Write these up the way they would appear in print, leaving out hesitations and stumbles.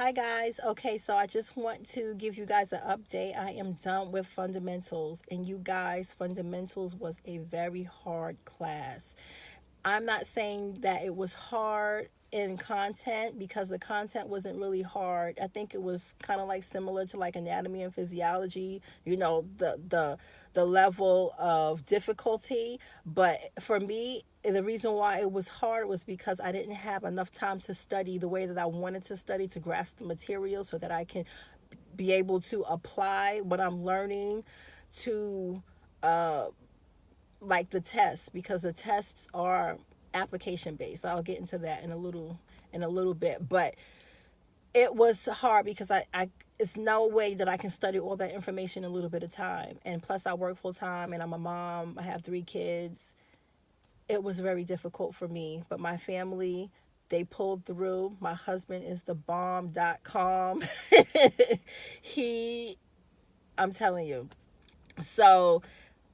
Hi guys. Okay, so I just want to give you guys an update. I am done with fundamentals, and you guys, fundamentals was a very hard class. I'm not saying that it was hard in content because the content wasn't really hard. I think it was kind of like similar to like anatomy and physiology, the level of difficulty, but for me the reason why it was hard was because I didn't have enough time to study the way that I wanted to study to grasp the material so that I can be able to apply what I'm learning to uh, like the tests, because the tests are application based. So I'll get into that in a little bit. But it was hard because I it's no way that I can study all that information in a little bit of time. And plus I work full time and I'm a mom. I have 3 kids. It was very difficult for me. But my family, they pulled through. My husband is the bomb.com. he I'm telling you. So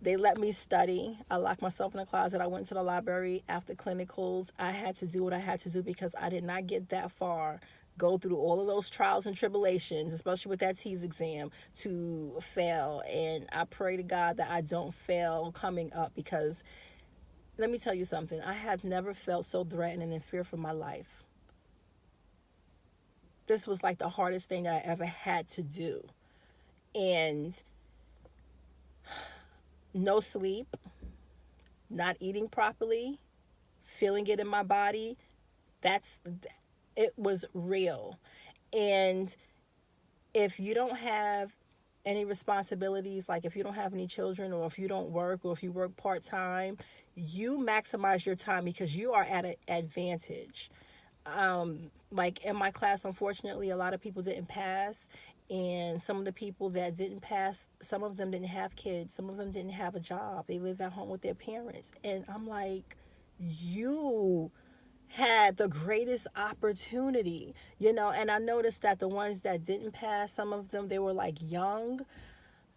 they let me study. I locked myself in a closet. I went to the library after clinicals. I had to do what I had to do because I did not get that far, go through all of those trials and tribulations, especially with that TEAS exam, to fail. And I pray to God that I don't fail coming up, because let me tell you something. I have never felt so threatened and in fear for my life. This was like the hardest thing that I ever had to do. And no sleep, not eating properly, feeling it in my body. That's it was real. And if you don't have any responsibilities, like if you don't have any children, or if you don't work, or if you work part-time, you maximize your time because you are at an advantage. Like in my class, unfortunately, a lot of people didn't pass. And some of the people that didn't pass, some of them didn't have kids, some of them didn't have a job, they live at home with their parents. And I'm like, you had the greatest opportunity, and I noticed that the ones that didn't pass, some of them, they were like young.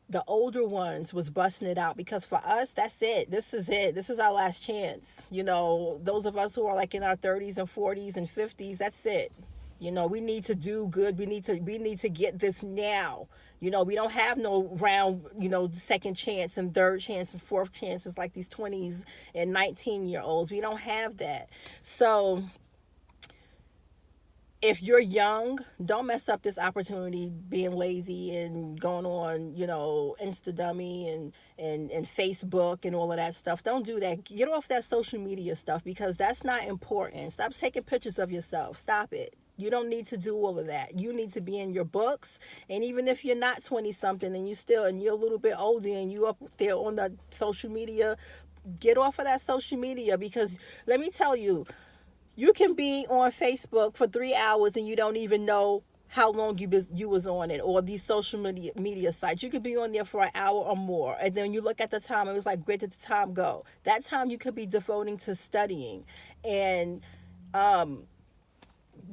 The older ones was busting it out, because for us, that's it. This is it. This is our last chance. Those of us who are like in our 30s and 40s and 50s, that's it. We need to do good. We need to get this now. We don't have no round, second chance and third chance and fourth chances like these 20s and 19-year-olds. We don't have that. So if you're young, don't mess up this opportunity being lazy and going on, Insta dummy and Facebook and all of that stuff. Don't do that. Get off that social media stuff, because that's not important. Stop taking pictures of yourself. Stop it. You don't need to do all of that. You need to be in your books. And even if you're not 20 something and you're a little bit older and you up there on the social media, get off of that social media, because let me tell you, you can be on Facebook for 3 hours and you don't even know how long you was on it, or these social media sites. You could be on there for an hour or more, and then you look at the time. It was like, where did the time go? That time you could be devoting to studying, and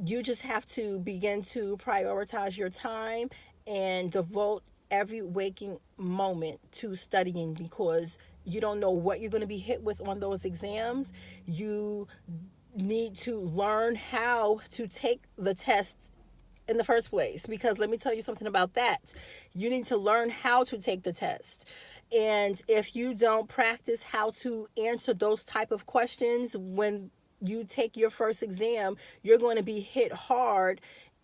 you just have to begin to prioritize your time and devote every waking moment to studying, because you don't know what you're going to be hit with on those exams. You need to learn how to take the test in the first place, because let me tell you something about that. You need to learn how to take the test. And if you don't practice how to answer those type of questions when you take your first exam, you're going to be hit hard,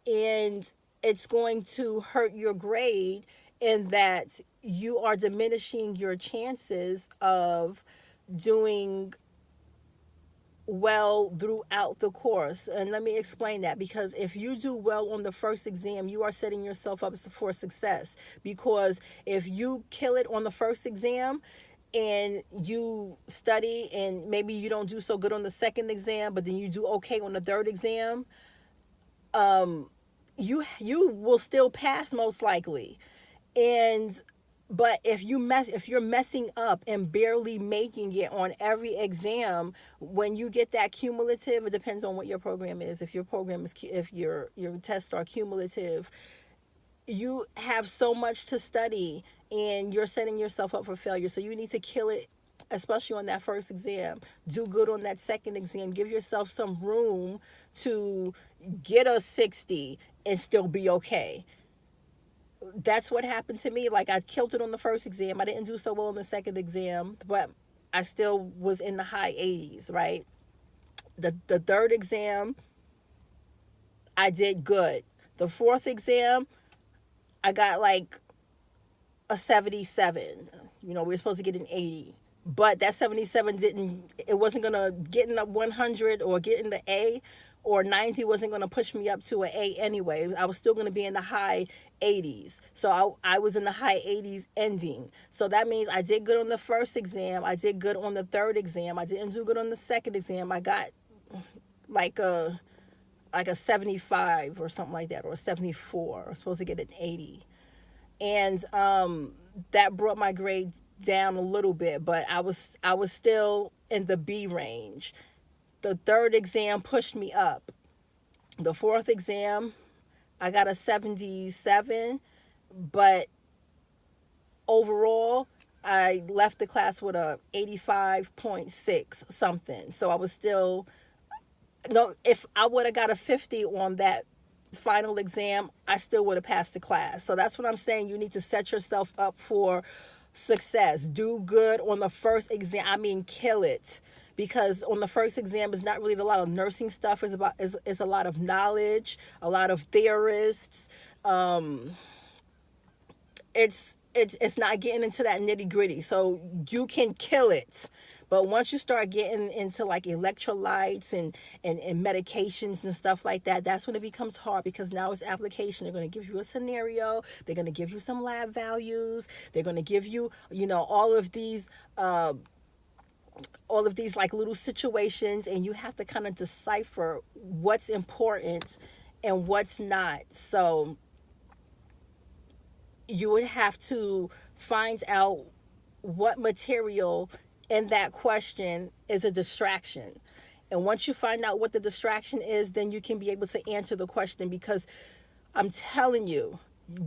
and it's going to hurt your grade, in that you are diminishing your chances of doing well throughout the course. And let me explain that, because if you do well on the first exam, you are setting yourself up for success. Because if you kill it on the first exam and you study, and maybe you don't do so good on the second exam, but then you do okay on the third exam, you will still pass most likely. And but if you're messing up and barely making it on every exam, when you get that cumulative, it depends on what your program is. If your program is, if your tests are cumulative, you have so much to study and you're setting yourself up for failure. So you need to kill it, especially on that first exam. Do good on that second exam. Give yourself some room to get a 60 and still be okay. That's what happened to me. Like, I killed it on the first exam. I didn't do so well on the second exam, but I still was in the high 80s, right? The third exam, I did good. The fourth exam, I got like a 77. You know, we were supposed to get an 80. But that 77 it wasn't going to get in the 100 or get in the A, or 90 wasn't going to push me up to an A anyway. I was still going to be in the high 80s. So I was in the high 80s ending. So that means I did good on the first exam. I did good on the third exam. I didn't do good on the second exam. I got like a 75 or something like that, or a 74. I was supposed to get an 80. And that brought my grade down a little bit, but I was still in the B range. The third exam pushed me up. The fourth exam, I got a 77, but overall, I left the class with a 85.6 something. So I was still, no, if I would have got a 50 on that final exam, I still would have passed the class. So that's what I'm saying. You need to set yourself up for success. Do good on the first exam. I mean, kill it. Because on the first exam is not really a lot of nursing stuff. It's a lot of knowledge, a lot of theorists. It's not getting into that nitty gritty. So you can kill it. But once you start getting into like electrolytes and medications and stuff like that, that's when it becomes hard, because now it's application. They're going to give you a scenario. They're going to give you some lab values. They're going to give you, all of these like little situations, and you have to kind of decipher what's important and what's not. So you would have to find out what material in that question is a distraction. And once you find out what the distraction is, then you can be able to answer the question. Because I'm telling you,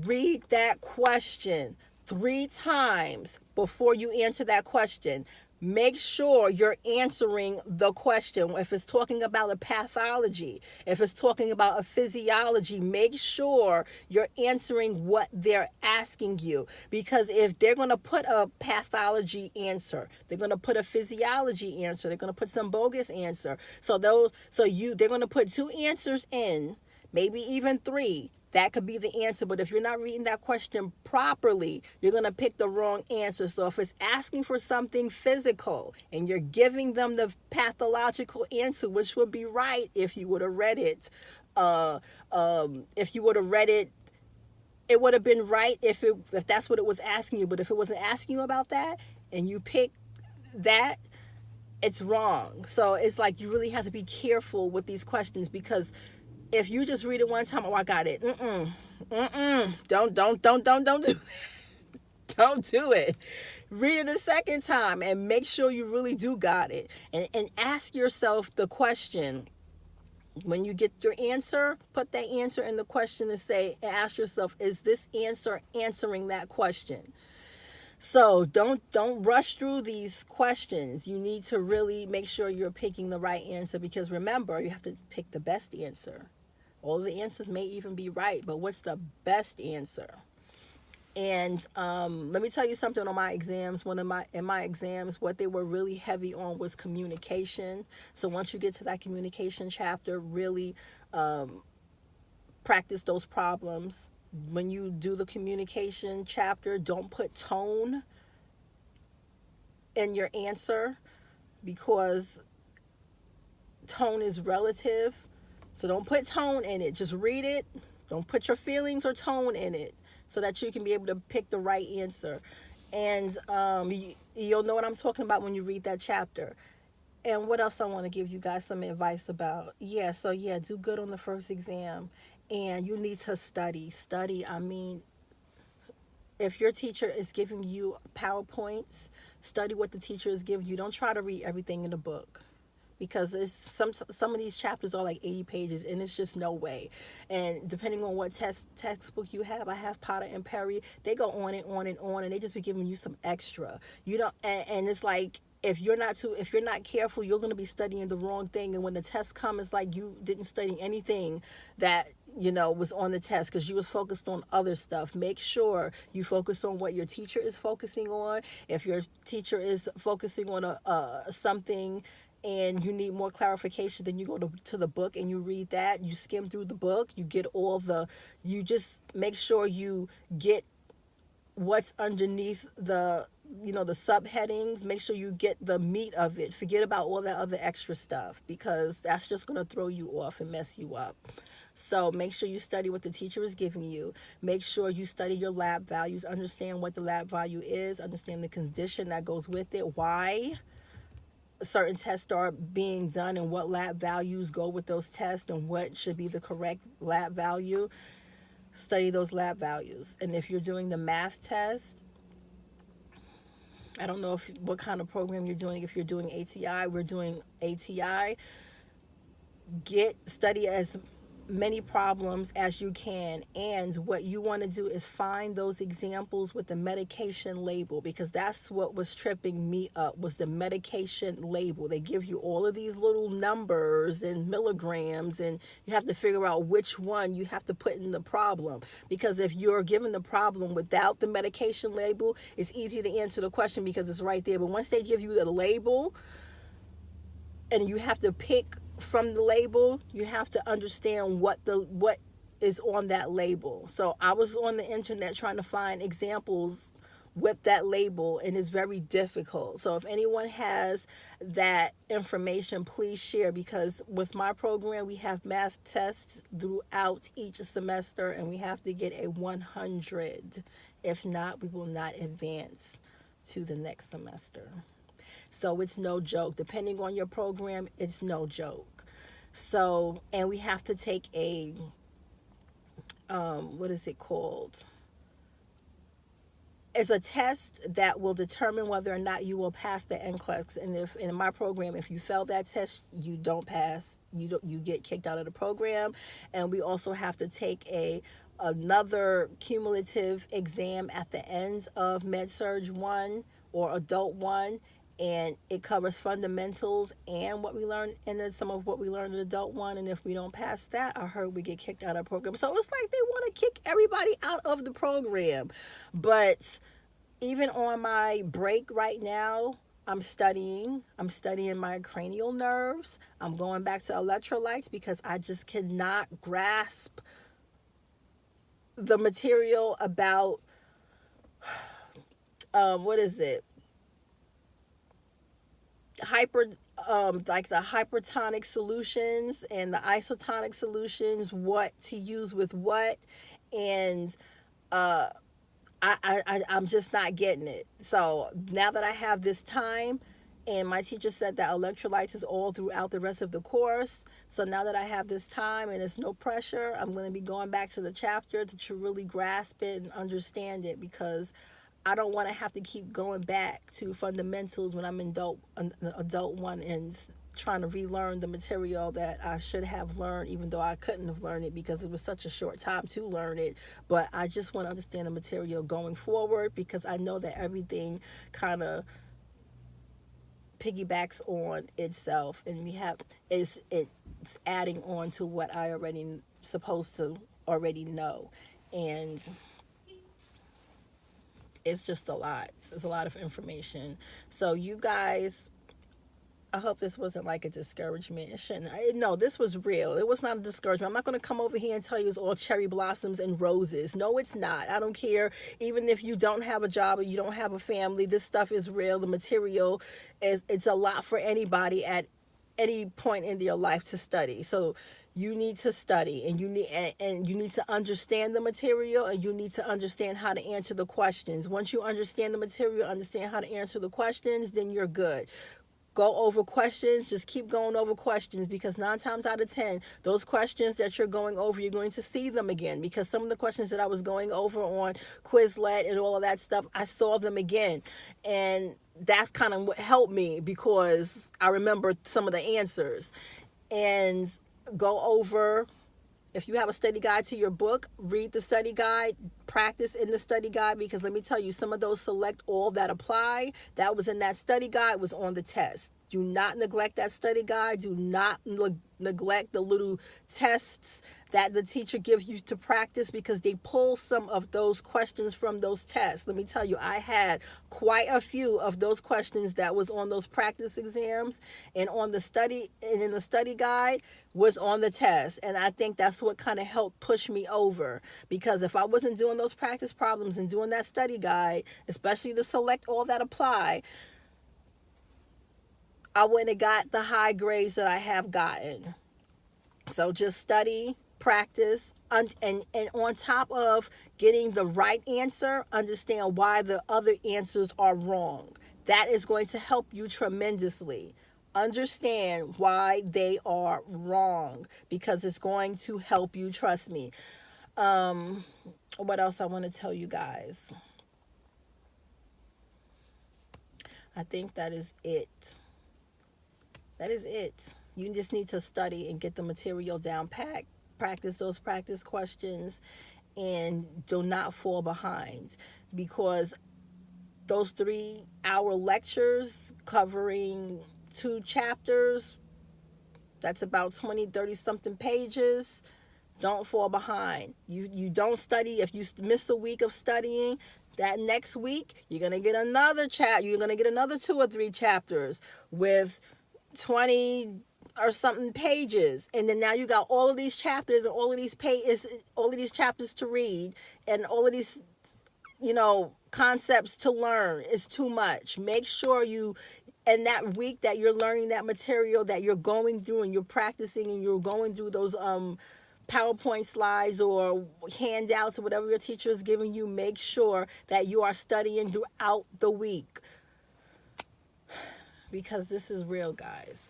read that question 3 times before you answer that question. Make sure you're answering the question. If it's talking about a pathology, if it's talking about a physiology, make sure you're answering what they're asking you. Because if they're going to put a pathology answer, they're going to put a physiology answer, they're going to put some bogus answer. They're going to put 2 answers in, maybe even 3. That could be the answer. But if you're not reading that question properly, you're going to pick the wrong answer. So if it's asking for something physical and you're giving them the pathological answer, which would be right if you would have read it, if you would have read it, it would have been right if that's what it was asking you. But if it wasn't asking you about that and you pick that, it's wrong. So it's like you really have to be careful with these questions, because if you just read it one time, oh, I got it. Don't do that. Don't do it. Read it a second time and make sure you really do got it. And ask yourself the question. When you get your answer, put that answer in the question and ask yourself, is this answer answering that question? So don't rush through these questions. You need to really make sure you're picking the right answer, because remember, you have to pick the best answer. All the answers may even be right, but what's the best answer? And let me tell you something on my exams. In my exams, what they were really heavy on was communication. So once you get to that communication chapter, really practice those problems. When you do the communication chapter, don't put tone in your answer, because tone is relative. So don't put tone in it. Just read it. Don't put your feelings or tone in it, so that you can be able to pick the right answer. And you'll know what I'm talking about when you read that chapter. And what else I want to give you guys some advice about? Do good on the first exam. And you need to study. I mean, if your teacher is giving you PowerPoints, study what the teacher is giving you. Don't try to read everything in the book, because some of these chapters are like 80 pages, and it's just no way. And depending on what textbook you have, I have Potter and Perry. They go on and on and on, and they just be giving you some extra. And it's like, if you're not careful, you're going to be studying the wrong thing. And when the test comes, it's like you didn't study anything that was on the test because you was focused on other stuff. Make sure you focus on what your teacher is focusing on. If your teacher is focusing on something and you need more clarification, then you go to the book and you read that. You skim through the book. You get you just make sure you get what's underneath the subheadings. Make sure you get the meat of it. Forget about all that other extra stuff, because that's just going to throw you off and mess you up. So make sure you study what the teacher is giving you. Make sure you study your lab values. Understand what the lab value is. Understand the condition that goes with it. Why certain tests are being done and what lab values go with those tests and what should be the correct lab value. Study those lab values. And if you're doing the math test, I don't know what kind of program you're doing. If you're doing ATI, we're doing ATI. Study as many problems as you can, and what you want to do is find those examples with the medication label, because that's what was tripping me up, was the medication label. They give you all of these little numbers and milligrams, and you have to figure out which one you have to put in the problem, because if you're given the problem without the medication label, it's easy to answer the question because it's right there. But once they give you the label and you have to pick from the label, you have to understand what is on that label. So I was on the internet trying to find examples with that label, and it's very difficult. So if anyone has that information, please share, because with my program we have math tests throughout each semester and we have to get a 100. If not, we will not advance to the next semester. So it's no joke. Depending on your program, it's no joke. So, and we have to take a, what is it called? It's a test that will determine whether or not you will pass the NCLEX. And if in my program, if you fail that test, you don't pass. You get kicked out of the program. And we also have to take another cumulative exam at the end of Med-Surg 1 or Adult 1. And it covers fundamentals and what we learned, and then some of what we learned in Adult 1. And if we don't pass that, I heard we get kicked out of the program. So it's like they want to kick everybody out of the program. But even on my break right now, I'm studying my cranial nerves. I'm going back to electrolytes because I just cannot grasp the material about, what is it? Like the hypertonic solutions and the isotonic solutions, what to use with what, and I'm just not getting it. So now that I have this time, and my teacher said that electrolytes is all throughout the rest of the course, so now that I have this time and it's no pressure, I'm going to be going back to the chapter to really grasp it and understand it, because I don't want to have to keep going back to fundamentals when I'm in Adult 1 and trying to relearn the material that I should have learned, even though I couldn't have learned it because it was such a short time to learn it. But I just want to understand the material going forward, because I know that everything kind of piggybacks on itself, and it's adding on to what I already supposed to already know. And it's just a lot. It's a lot of information. So you guys, I hope this wasn't like a discouragement. It shouldn't. No, this was real. It was not a discouragement. I'm not going to come over here and tell you it's all cherry blossoms and roses. No, it's not. I don't care. Even if you don't have a job or you don't have a family, this stuff is real. The material it's a lot for anybody at any point in their life to study. So you need to study, and you need to understand the material, and you need to understand how to answer the questions. Once you understand the material, understand how to answer the questions, then you're good. Go over questions. Just keep going over questions, because 9 times out of 10, those questions that you're going over, you're going to see them again, because some of the questions that I was going over on Quizlet and all of that stuff, I saw them again. And that's kind of what helped me, because I remember some of the answers. And go over, if you have a study guide to your book, read the study guide, practice in the study guide, because let me tell you, some of those select all that apply, that was in that study guide, was on the test. Do not neglect that study guide. Do not neglect the little tests that the teacher gives you to practice, because they pull some of those questions from those tests. Let me tell you, I had quite a few of those questions that was on those practice exams, and on the study, and in the study guide was on the test. And I think that's what kind of helped push me over, because if I wasn't doing those practice problems and doing that study guide, especially the select all that apply, I wouldn't have got the high grades that I have gotten. So just study, practice, and on top of getting the right answer, understand why the other answers are wrong. That is going to help you tremendously. Understand why they are wrong, because it's going to help you, trust me. What else I want to tell you guys? I think that is it. That is it. You just need to study and get the material down pat, practice those practice questions, and do not fall behind, because those 3-hour lectures covering 2 chapters, that's about 20, 30 something pages. Don't fall behind. You don't study. If you miss a week of studying, that next week you're going to get another you're going to get another 2 or 3 chapters with 20 or something pages, and then now you got all of these chapters and all of these pages, all of these chapters to read, and all of these, concepts to learn. Is too much. Make sure you, and that week that you're learning that material, that you're going through and you're practicing and you're going through those PowerPoint slides or handouts or whatever your teacher is giving you, make sure that you are studying throughout the week, because this is real, guys.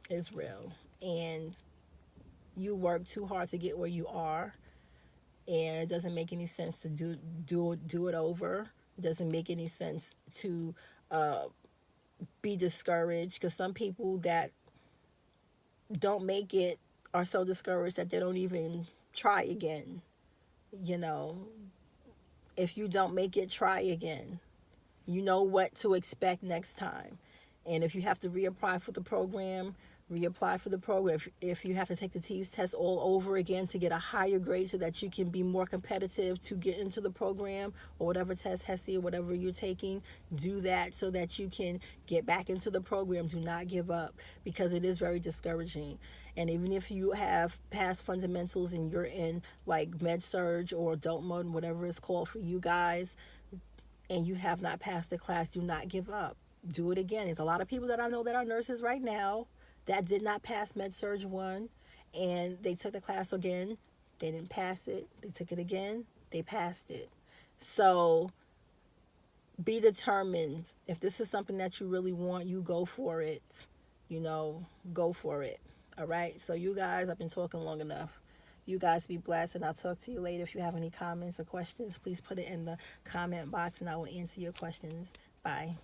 Is real, and you work too hard to get where you are, and it doesn't make any sense to do it over. It doesn't make any sense to be discouraged, because some people that don't make it are so discouraged that they don't even try again. If you don't make it, try again. You know what to expect next time. And if you have to reapply for the program, If you have to take the TEAS test all over again to get a higher grade so that you can be more competitive to get into the program, or whatever test, HESI, or whatever you're taking, do that so that you can get back into the program. Do not give up, because it is very discouraging. And even if you have passed fundamentals and you're in like med-surg or adult mode, whatever it's called for you guys, and you have not passed the class, do not give up. Do it again. There's a lot of people that I know that are nurses right now that did not pass Med-Surg 1, and they took the class again. They didn't pass it. They took it again. They passed it. So be determined. If this is something that you really want, you go for it. Go for it. All right? So you guys, I've been talking long enough. You guys be blessed, and I'll talk to you later. If you have any comments or questions, please put it in the comment box, and I will answer your questions. Bye.